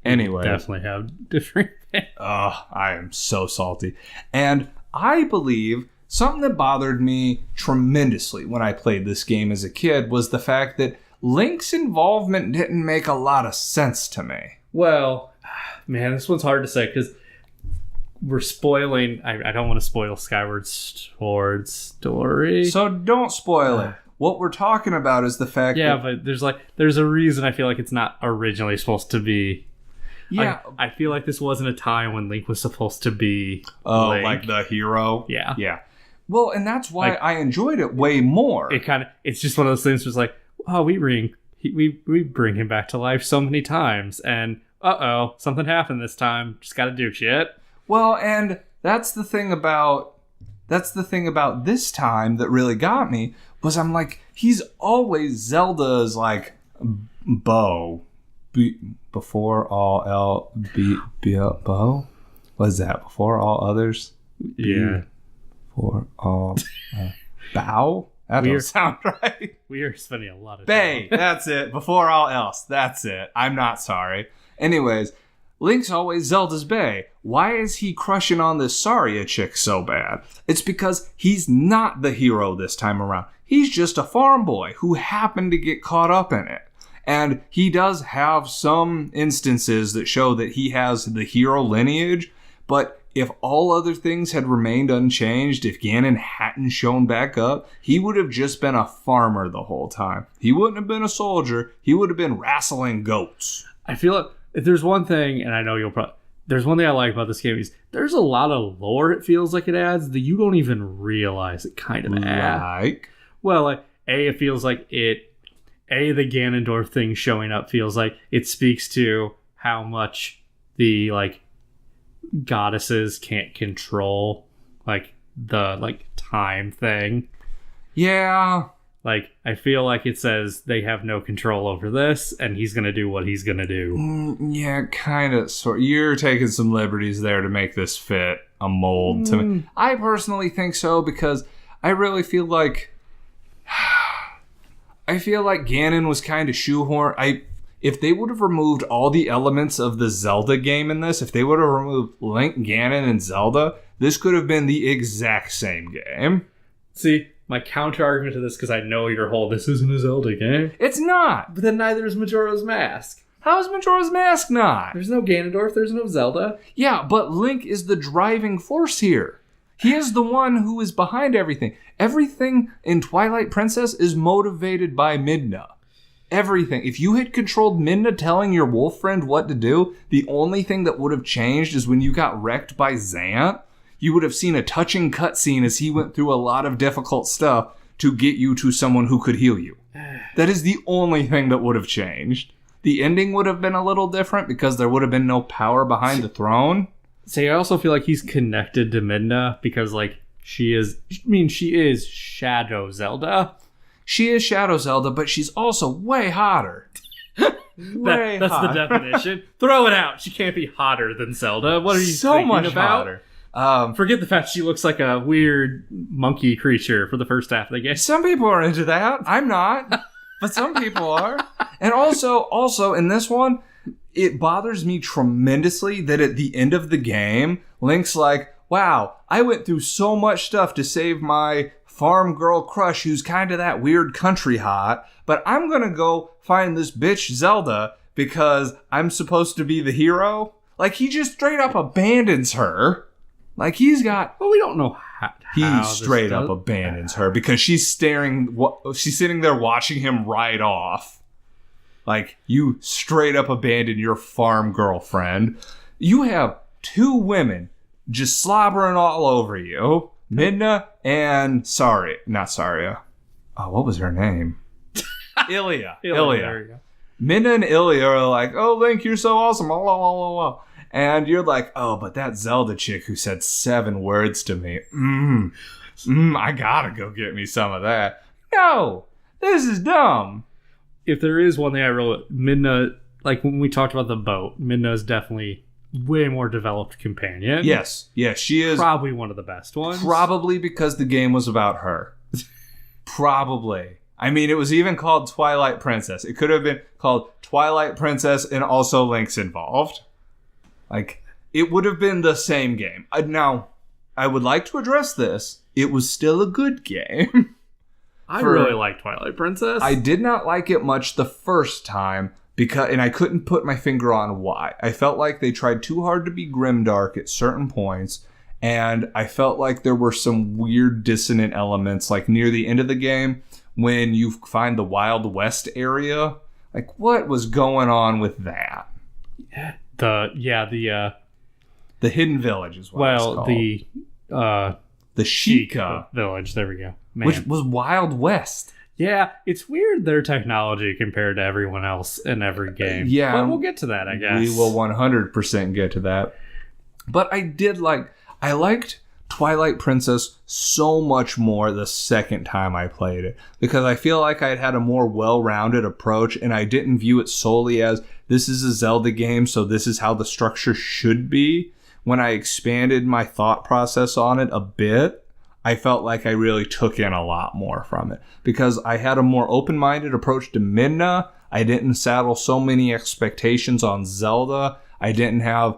Anyway. Definitely have different. Oh, I am so salty. And I believe something that bothered me tremendously when I played this game as a kid was the fact that Link's involvement didn't make a lot of sense to me. Well, man, this one's hard to say because we're spoiling. I don't want to spoil Skyward Sword's story. So don't spoil it. What we're talking about is the fact that... but there's a reason I feel like it's not originally supposed to be... Yeah. I feel like this wasn't a time when Link was supposed to be Link. Like the hero? Yeah. Yeah. Well, and that's why I enjoyed it way more. It's just one of those things where it's like, oh, we bring him back to life so many times, and something happened this time. Just gotta do shit. Well, and that's the thing about this time that really got me was I'm like, he's always Zelda's like bow. Before all bow? Was that before all others? Yeah. Before all bow? That doesn't sound right. We are spending a lot of time. Bay, that's it. Before all else, that's it. I'm not sorry. Anyways, Link's always Zelda's Bay. Why is he crushing on this Saria chick so bad? It's because he's not the hero this time around. He's just a farm boy who happened to get caught up in it. And he does have some instances that show that he has the hero lineage, but if all other things had remained unchanged, if Ganon hadn't shown back up, he would have just been a farmer the whole time. He wouldn't have been a soldier. He would have been wrestling goats. I feel like if there's one thing, and I know there's one thing I like about this game is there's a lot of lore it feels like it adds that you don't even realize it kind of adds. Like? Well, it feels like the Ganondorf thing showing up feels like it speaks to how much the goddesses can't control the time thing. Yeah. I feel like it says they have no control over this and he's gonna do what he's gonna do. Yeah, kind of. You're taking some liberties there to make this fit a mold to me. I personally think so because I really feel like Ganon was kind of shoehorned. If they would have removed all the elements of the Zelda game in this, if they would have removed Link, Ganon, and Zelda, this could have been the exact same game. See, my counter argument to this, because I know your whole this isn't a Zelda game. It's not. But then neither is Majora's Mask. How is Majora's Mask not? There's no Ganondorf, there's no Zelda. Yeah, but Link is the driving force here. He is the one who is behind everything. Everything in Twilight Princess is motivated by Midna. Everything. If you had controlled Midna telling your wolf friend what to do, the only thing that would have changed is when you got wrecked by Zant, you would have seen a touching cutscene as he went through a lot of difficult stuff to get you to someone who could heal you. That is the only thing that would have changed. The ending would have been a little different because there would have been no power behind the throne. See, I also feel like he's connected to Midna because, she is Shadow Zelda. She is Shadow Zelda, but she's also way hotter. That's the definition. Throw it out. She can't be hotter than Zelda. What are you thinking much about? Hotter. Forget the fact she looks like a weird monkey creature for the first half of the game. Some people are into that. I'm not. But some people are. And also in this one, it bothers me tremendously that at the end of the game, Link's like, wow, I went through so much stuff to save my farm girl crush who's kind of that weird country hot, but I'm going to go find this bitch Zelda because I'm supposed to be the hero. He just straight up abandons her. He's got... Well, we don't know how he straight up abandons her because she's sitting there watching him ride off. Like, you straight up abandon your farm girlfriend. You have 2 women just slobbering all over you. Midna and not Saria. Oh, what was her name? Ilya. There you go. Midna and Ilya are like, oh, Link, you're so awesome. Blah, blah, blah, blah. And you're like, oh, but that Zelda chick who said 7 words to me. I gotta go get me some of that. No, this is dumb. If there is one thing I really... Midna, like when we talked about the boat, Midna is definitely way more developed companion. Yes, she is. Probably one of the best ones. Probably because the game was about her. Probably. I mean, it was even called Twilight Princess. It could have been called Twilight Princess and also Link's involved. Like, it would have been the same game. Now, I would like to address this. It was still a good game. I really like Twilight Princess. I did not like it much the first time, and I couldn't put my finger on why. I felt like they tried too hard to be grimdark at certain points, and I felt like there were some weird dissonant elements, like near the end of the game, when you find the Wild West area. Like, what was going on with that? The Hidden Village is what it's called. The Sheikah Village. There we go. Man. Which was Wild West. Yeah, it's weird their technology compared to everyone else in every game. Yeah. But we'll get to that, I guess. We will 100% get to that. But I liked Twilight Princess so much more the second time I played it, because I feel like I had a more well-rounded approach, and I didn't view it solely as this is a Zelda game, so this is how the structure should be. When I expanded my thought process on it a bit, I felt like I really took in a lot more from it, because I had a more open-minded approach to Midna. I didn't saddle so many expectations on Zelda. I didn't have...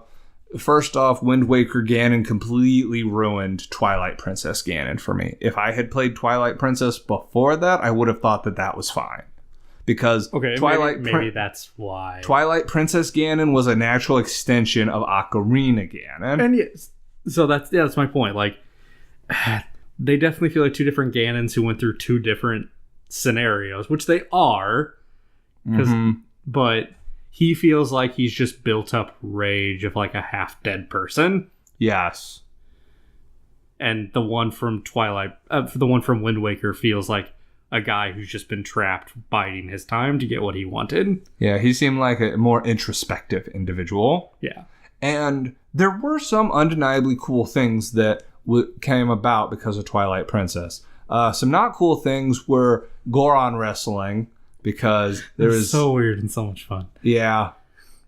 First off, Wind Waker Ganon completely ruined Twilight Princess Ganon for me. If I had played Twilight Princess before that, I would have thought that that was fine. Because maybe that's why. Twilight Princess Ganon was a natural extension of Ocarina Ganon. And yes, so that's my point. Like, they definitely feel like 2 different Ganons who went through 2 different scenarios, which they are. But he feels like he's just built up rage of like a half-dead person. Yes. And the one from Wind Waker feels like a guy who's just been trapped biding his time to get what he wanted. Yeah, he seemed like a more introspective individual. Yeah. And there were some undeniably cool things that came about because of Twilight Princess. Some not cool things were Goron wrestling, because there was... so weird and so much fun. Yeah.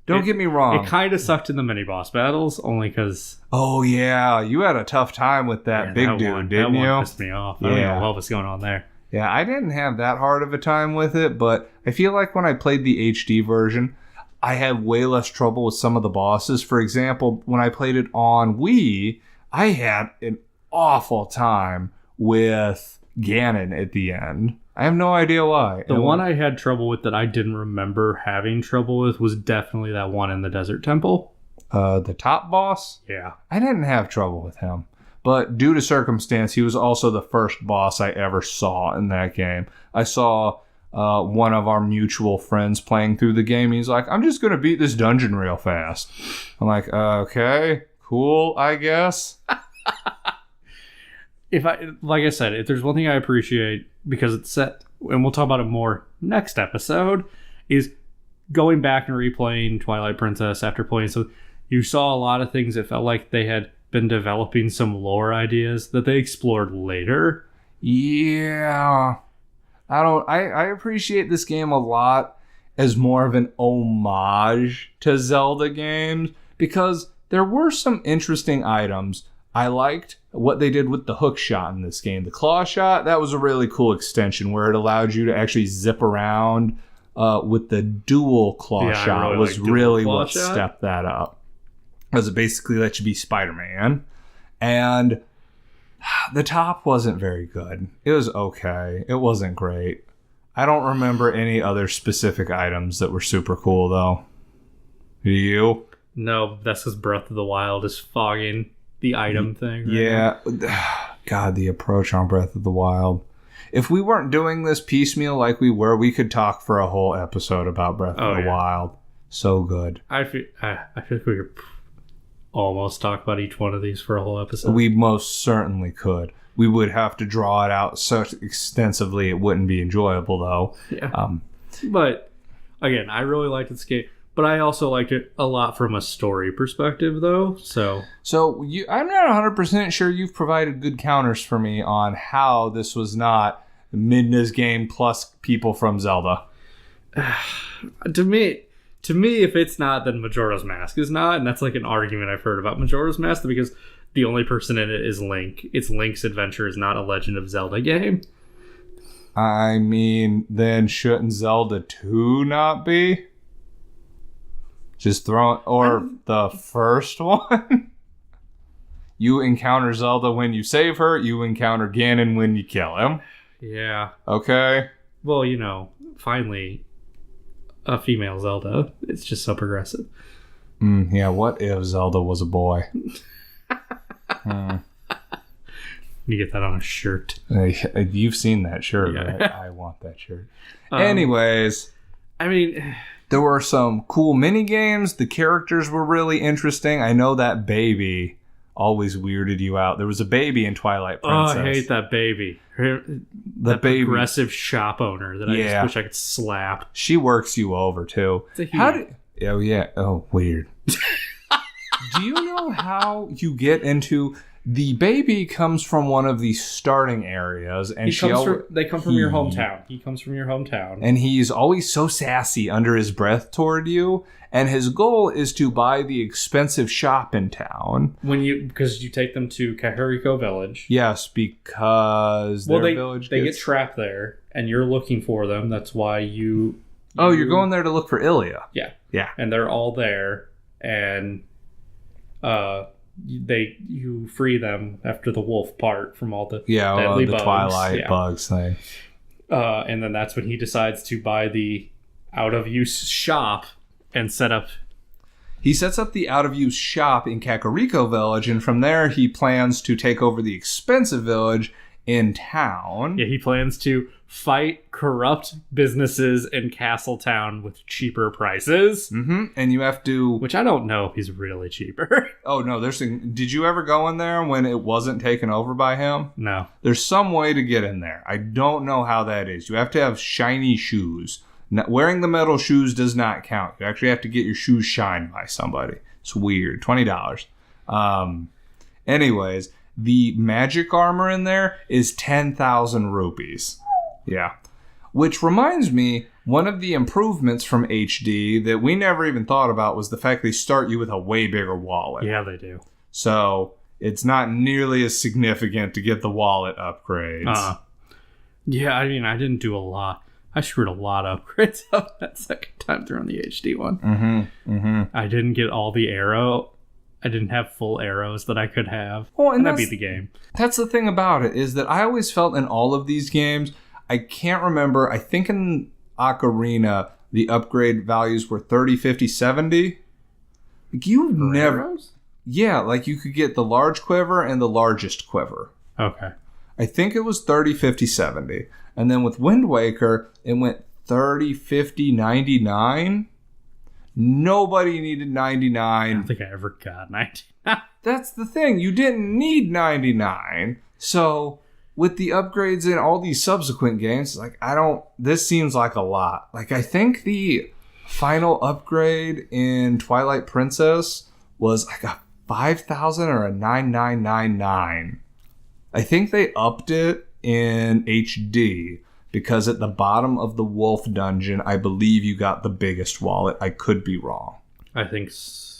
Don't get me wrong. It kind of sucked in the mini-boss battles, only because... Oh, yeah. You had a tough time with that big dude, didn't you? That one pissed me off. I don't know what was going on there. Yeah, I didn't have that hard of a time with it, but I feel like when I played the HD version, I had way less trouble with some of the bosses. For example, when I played it on Wii, I had an awful time with Ganon at the end. I have no idea why. The one I had trouble with that I didn't remember having trouble with was definitely that one in the Desert Temple. The top boss? Yeah. I didn't have trouble with him. But due to circumstance, he was also the first boss I ever saw in that game. I saw one of our mutual friends playing through the game. He's like, I'm just going to beat this dungeon real fast. I'm like, okay, cool, I guess. Like I said, if there's one thing I appreciate, because it's set, and we'll talk about it more next episode, is going back and replaying Twilight Princess after playing. So you saw a lot of things that felt like they had been developing some lore ideas that they explored later. Yeah. I appreciate this game a lot as more of an homage to Zelda games, because there were some interesting items. I liked what they did with the hook shot in this game. The claw shot, that was a really cool extension where it allowed you to actually zip around with the dual claw shot. Was really what stepped that up. Because it basically lets you be Spider-Man. And the top wasn't very good. It was okay. It wasn't great. I don't remember any other specific items that were super cool, though. Do you? No, that's because Breath of the Wild is fogging the item thing. Right? Yeah. God, the approach on Breath of the Wild. If we weren't doing this piecemeal like we were, we could talk for a whole episode about Breath of the Wild. So good. I feel like we could almost talk about each one of these for a whole episode. We most certainly could. We would have to draw it out so extensively it wouldn't be enjoyable, though. Yeah. But, again, I really liked this game. But I also liked it a lot from a story perspective, though. So I'm not 100% sure you've provided good counters for me on how this was not Midna's game plus people from Zelda. To me, if it's not, then Majora's Mask is not. And that's like an argument I've heard about Majora's Mask because the only person in it is Link. It's Link's adventure is not a Legend of Zelda game. I mean, then shouldn't Zelda 2 not be? Just the first one? You encounter Zelda when you save her. You encounter Ganon when you kill him. Yeah. Okay. Well, finally, a female Zelda. It's just so progressive. Yeah, what if Zelda was a boy? You get that on a shirt. You've seen that shirt, yeah. Right? I want that shirt. Anyways. I mean... There were some cool mini games. The characters were really interesting. I know that baby always weirded you out. There was a baby in Twilight Princess. Oh, I hate that baby. The baby. Aggressive shop owner that I just wish I could slap. She works you over, too. Oh, yeah. Oh, weird. Do you know how you get into... The baby comes from one of the starting areas, and they come from your hometown. He comes from your hometown, and he's always so sassy under his breath toward you. And his goal is to buy the expensive shop in town. Because you take them to Kakariko Village. Yes, because they get trapped there, and you're looking for them. That's why you. Oh, you're going there to look for Ilya. Yeah, and they're all there, and you free them after the wolf part from all the deadly bugs. Twilight bugs thing. And then that's when he decides to buy the out of use shop and set up. He sets up the out of use shop in Kakariko Village, and from there he plans to take over the expensive village in town. Yeah, he plans to fight corrupt businesses in Castletown with cheaper prices. Mm-hmm. And you have to... Which I don't know if he's really cheaper. Oh, no. Did you ever go in there when it wasn't taken over by him? No. There's some way to get in there. I don't know how that is. You have to have shiny shoes. Wearing the metal shoes does not count. You actually have to get your shoes shined by somebody. It's weird. $20. Anyways, the magic armor in there is 10,000 rupees. Yeah. Which reminds me, one of the improvements from HD that we never even thought about was the fact they start you with a way bigger wallet. Yeah, they do. So it's not nearly as significant to get the wallet upgrades. Yeah, I mean, I didn't do a lot. I screwed a lot of upgrades up that second time through on the HD one. Mm-hmm. Mm-hmm. I didn't get all the arrow. I didn't have full arrows that I could have. Well, and I beat the game. That's the thing about it, is that I always felt in all of these games... I can't remember. I think in Ocarina, the upgrade values were 30, 50, 70. Like Arrows? Yeah, like you could get the large quiver and the largest quiver. Okay. I think it was 30, 50, 70. And then with Wind Waker, it went 30, 50, 99. Nobody needed 99. I don't think I ever got 99. That's the thing. You didn't need 99. So... with the upgrades in all these subsequent games, this seems like a lot. Like, I think the final upgrade in Twilight Princess was like a 5,000 or a 9,999. I think they upped it in HD because at the bottom of the wolf dungeon, I believe you got the biggest wallet. I could be wrong. I think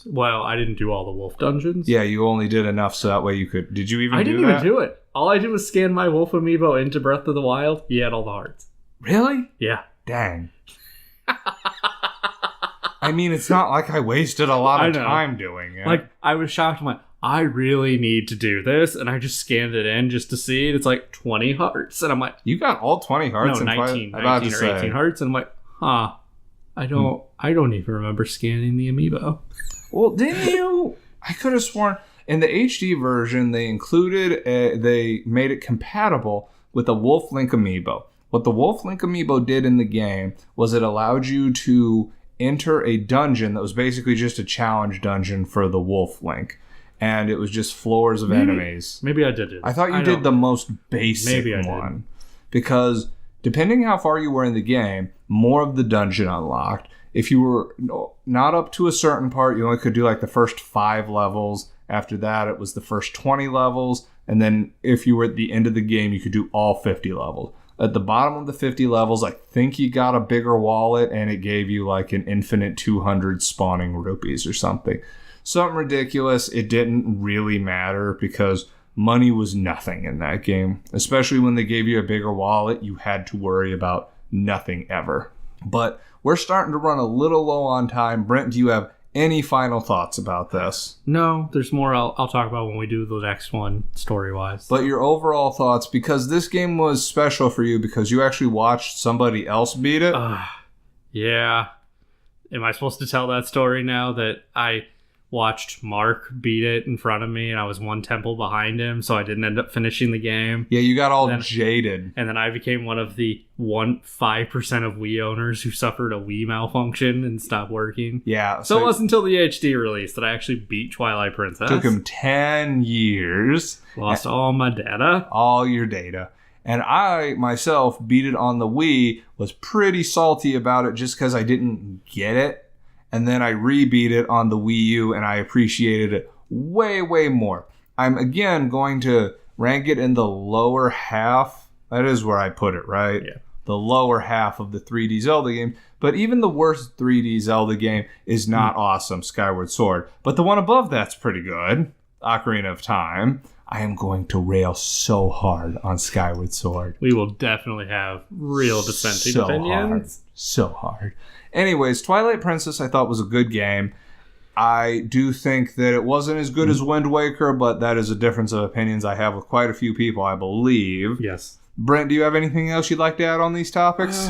well, I didn't do all the wolf dungeons. Yeah, you only did enough so that way you could... Did you even do that? I didn't even do it. All I did was scan my wolf amiibo into Breath of the Wild. He had all the hearts. Really? Yeah. Dang. I mean, it's not like I wasted a lot of time doing it. Like, I was shocked. I'm like, I really need to do this. And I just scanned it in just to see it. It's like 20 hearts. And I'm like... You got all 20 hearts? No, 19 or 18 hearts. And I'm like, I don't even remember scanning the amiibo. Well, didn't you? I could have sworn in the HD version they included they made it compatible with a Wolf Link amiibo. What the Wolf Link amiibo did in the game was it allowed you to enter a dungeon that was basically just a challenge dungeon for the Wolf Link. And it was just floors of enemies. Maybe I did it. I thought you did the most basic one. Because depending how far you were in the game, more of the dungeon unlocked. If you were not up to a certain part, you only could do like the first 5 levels. After that, it was the first 20 levels. And then if you were at the end of the game, you could do all 50 levels. At the bottom of the 50 levels, I think you got a bigger wallet and it gave you like an infinite 200 spawning rupees or something. Something ridiculous. It didn't really matter because money was nothing in that game. Especially when they gave you a bigger wallet, you had to worry about nothing ever. But we're starting to run a little low on time. Brent, do you have any final thoughts about this? No, there's more I'll talk about when we do the next one, story-wise. But your overall thoughts, because this game was special for you because you actually watched somebody else beat it. Yeah. Am I supposed to tell that story now that I watched Mark beat it in front of me and I was one temple behind him, so I didn't end up finishing the game? Yeah, you got all jaded. And then I became one of the 5% of Wii owners who suffered a Wii malfunction and stopped working. Yeah. So it wasn't until the HD release that I actually beat Twilight Princess. Took him 10 years. Lost all my data. All your data. And I, myself, beat it on the Wii, was pretty salty about it just because I didn't get it. And then I re-beat it on the Wii U, and I appreciated it way, way more. I'm, again, going to rank it in the lower half. That is where I put it, right? Yeah. The lower half of the 3D Zelda game. But even the worst 3D Zelda game is not awesome, Skyward Sword. But the one above that's pretty good, Ocarina of Time. I am going to rail so hard on Skyward Sword. We will definitely have real dissenting opinions. So hard. Anyways, Twilight Princess I thought was a good game. I do think that it wasn't as good as Wind Waker, but that is a difference of opinions I have with quite a few people, I believe. Yes. Brent, do you have anything else you'd like to add on these topics?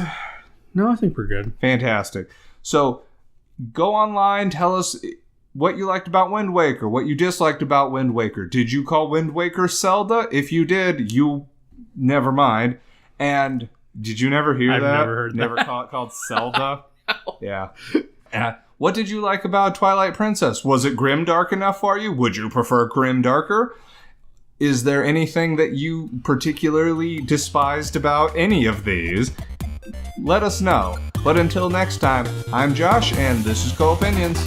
No, I think we're good. Fantastic. So, go online, tell us what you liked about Wind Waker, what you disliked about Wind Waker. Did you call Wind Waker Zelda? If you did, never mind. And did you never hear that? I've never heard that. Never called Zelda? Yeah. What did you like about Twilight Princess? Was it grim dark enough for you? Would you prefer grim darker? Is there anything that you particularly despised about any of these? Let us know. But until next time, I'm Josh, and this is Co-Opinions.